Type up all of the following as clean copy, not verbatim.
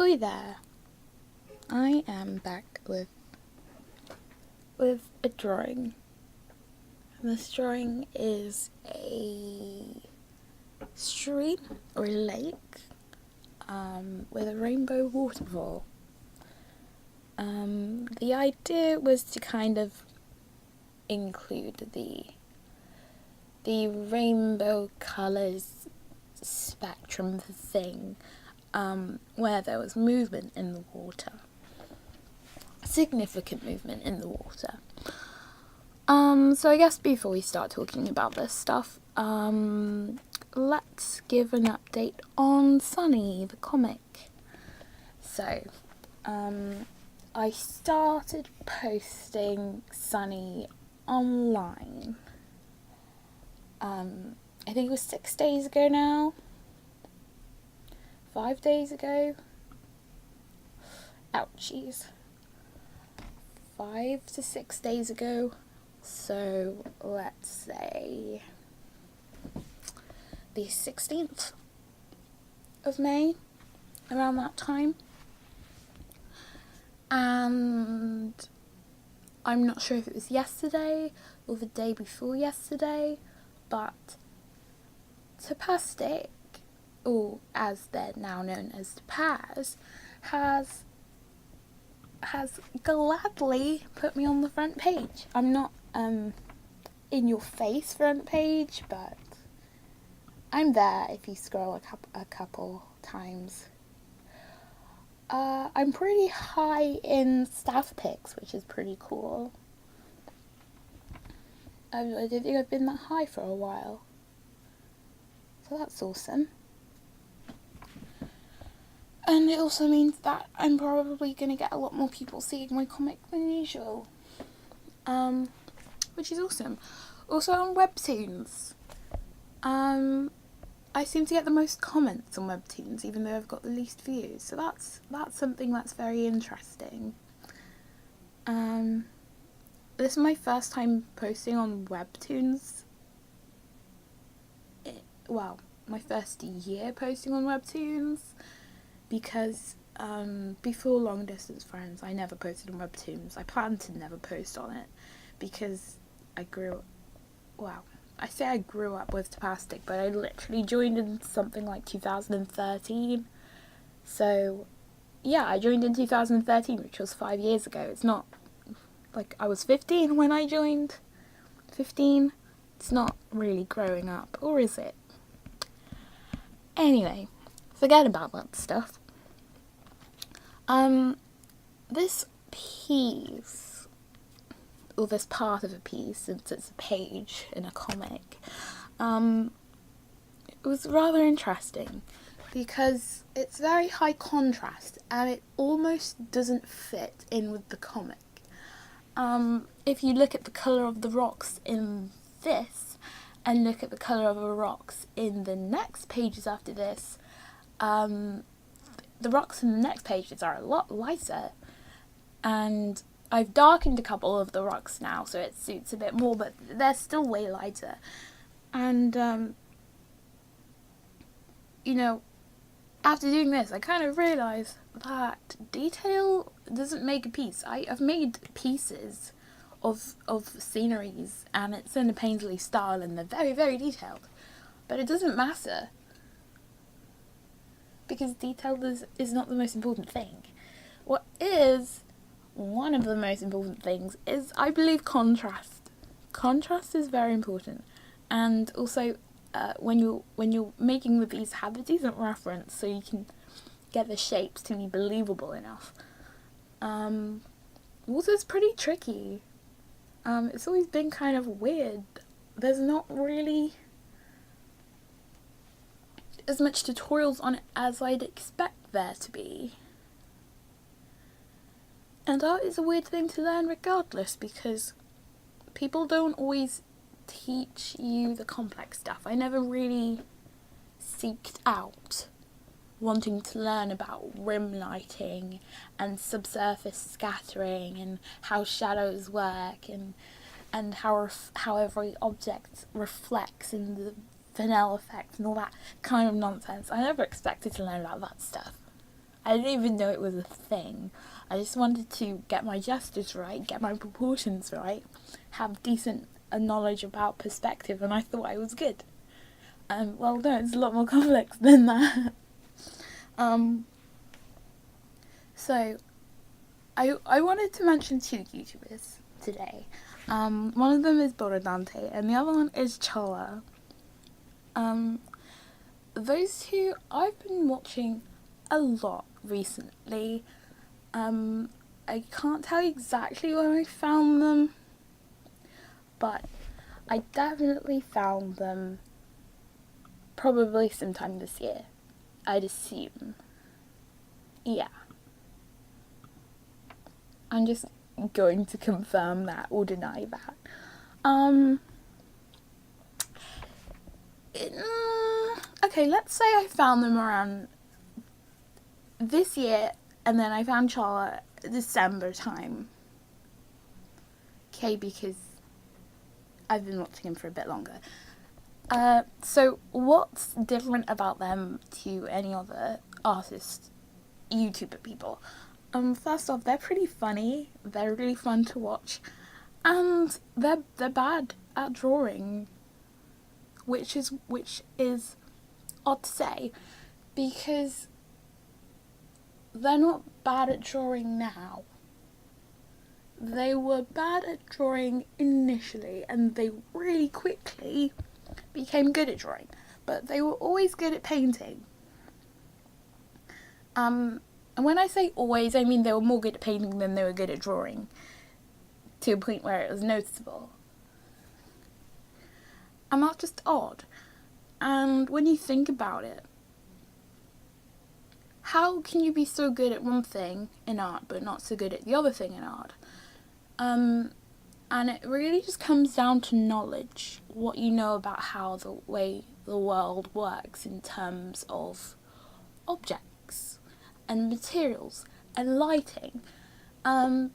Hi there. I am back with a drawing. This drawing is a stream or lake with a rainbow waterfall. The idea was to kind of include the rainbow colours spectrum thing, where there was movement in the water. Significant movement in the water. So I guess before we start talking about this stuff, let's give an update on Sunny, the comic. So, I started posting Sunny online. I think it was 6 days ago now. 5 days ago. Ouchies. 5 to 6 days ago. So let's say the 16th of May, around that time. And I'm not sure if it was yesterday or the day before yesterday, but Tapastic, or as they're now known as Tapaz, has gladly put me on the front page. I'm not in your face front page, but I'm there if you scroll a couple times. I'm pretty high in staff pics, which is pretty cool. I don't think I've been that high for a while, so that's awesome. And it also means that I'm probably going to get a lot more people seeing my comic than usual. Which is awesome. Also on Webtoons. I seem to get the most comments on Webtoons, even though I've got the least views. So that's something that's very interesting. This is my first time posting on Webtoons. My first year posting on Webtoons. Because before Long Distance Friends, I never posted on Webtoons. I planned to never post on it because I grew up with Tapastic, but I literally joined in something like 2013. So, yeah, I joined in 2013, which was 5 years ago. It's not like I was 15 when I joined. 15? It's not really growing up, or is it? Anyway, forget about that stuff. This piece, or this part of a piece, since it's a page in a comic, it was rather interesting because it's very high contrast and it almost doesn't fit in with the comic. If you look at the colour of the rocks in this and look at the colour of the rocks in the next pages after this, the rocks in the next pages are a lot lighter, and I've darkened a couple of the rocks now so it suits a bit more, but they're still way lighter. And after doing this, I kind of realised that detail doesn't make a piece. I've made pieces of sceneries, and it's in a Painterly style, and they're very, very detailed, but it doesn't matter. Because detail is not the most important thing. What is one of the most important things is, I believe, contrast. Contrast is very important. And also, when you're making the piece, have a decent reference so you can get the shapes to be believable enough. Also, it's pretty tricky. It's always been kind of weird. There's not really as much tutorials on it as I'd expect there to be. And art is a weird thing to learn regardless, because people don't always teach you the complex stuff. I never really seeked out wanting to learn about rim lighting and subsurface scattering and how shadows work and how every object reflects in the Fresnel effect and all that kind of nonsense. I never expected to learn about that stuff. I didn't even know it was a thing. I just wanted to get my gestures right, get my proportions right, have decent knowledge about perspective, and I thought I was good. Well, no, it's a lot more complex than that. So, I wanted to mention 2 YouTubers today. One of them is Borodante, and the other one is Challa. Those 2 I've been watching a lot recently. I can't tell you exactly when I found them, but I definitely found them probably sometime this year, I'd assume. Yeah. I'm just going to confirm that or deny that. Okay, let's say I found them around this year, and then I found Challa December time. Okay, because I've been watching him for a bit longer. So what's different about them to any other artist, YouTuber people? First off, they're pretty funny. They're really fun to watch, and they're bad at drawing, which is odd to say, because they're not bad at drawing now. They were bad at drawing initially, and they really quickly became good at drawing, but they were always good at painting. And when I say always, I mean they were more good at painting than they were good at drawing, to a point where it was noticeable. And that's just odd. And when you think about it, how can you be so good at one thing in art but not so good at the other thing in art? And it really just comes down to knowledge, what you know about how the way the world works in terms of objects and materials and lighting. And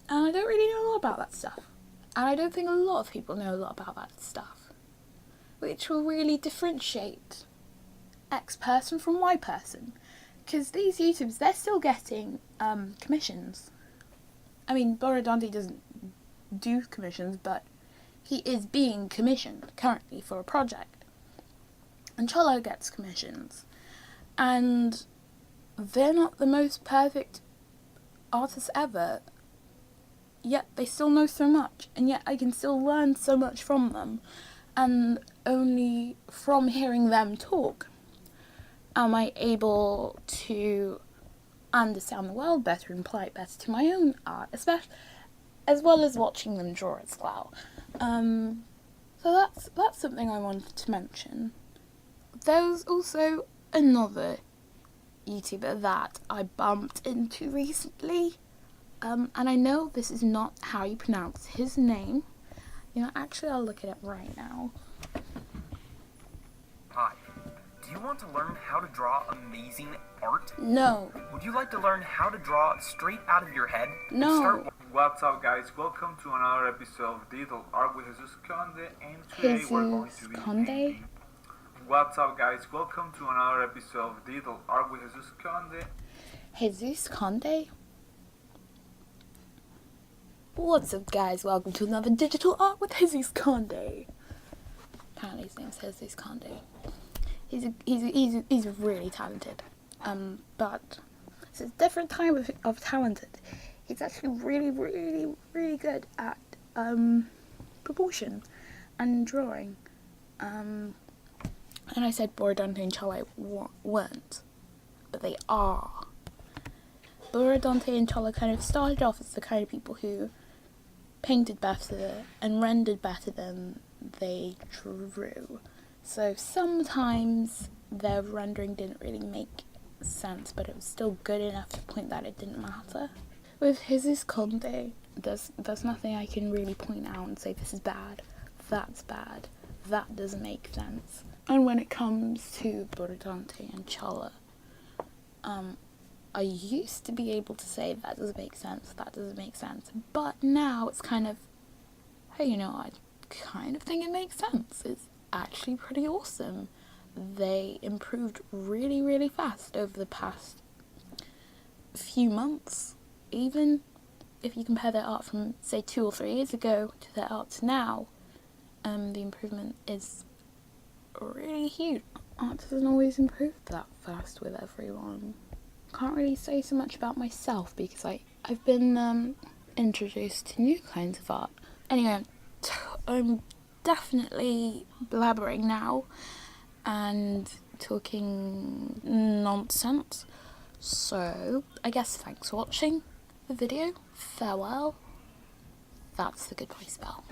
I don't really know a lot about that stuff. And I don't think a lot of people know a lot about that stuff, which will really differentiate X person from Y person. Because these YouTubers, they're still getting commissions. I mean, Borodante doesn't do commissions, but he is being commissioned currently for a project. And Challa gets commissions. And they're not the most perfect artists ever, yet they still know so much, and yet I can still learn so much from them. And only from hearing them talk am I able to understand the world better and apply it better to my own art, especially as well as watching them draw as well. So that's something I wanted to mention. There's also another YouTuber that I bumped into recently, and I know this is not how you pronounce his name. You know, actually I'll look it up right now. Hi. Do you want to learn how to draw amazing art? No. Would you like to learn how to draw straight out of your head? No. What's up, guys? Welcome to another episode of Digital Art with Jesus Conde, and today we're going to be Conde? painting. What's up, guys? Welcome to another episode of Digital Art with Jesus Conde. Jesus Conde? What's up, guys? Welcome to another Digital Art with Jesus Conde. Apparently his name's Jesus Conde. He's really talented. But it's a different type of talented. He's actually really good at proportion and drawing. And I said Borodante and Challa weren't, but they are. Borodante and Challa kind of started off as the kind of people who painted better and rendered better than they drew. So sometimes their rendering didn't really make sense, but it was still good enough to the point that it didn't matter. With Jesus Conde, there's nothing I can really point out and say this is bad, that's bad, that doesn't make sense. And when it comes to Borodante and Challa, I used to be able to say that doesn't make sense, that doesn't make sense, but now it's kind of, hey, you know, I kind of think it makes sense. It's actually pretty awesome. They improved really fast over the past few months, even if you compare their art from, say, 2 or 3 years ago to their art to now, the improvement is really huge. Art doesn't always improve that fast with everyone. Can't really say so much about myself because I've been introduced to new kinds of art. Anyway, I'm definitely blabbering now and talking nonsense. So, I guess thanks for watching the video. Farewell. That's the goodbye spell.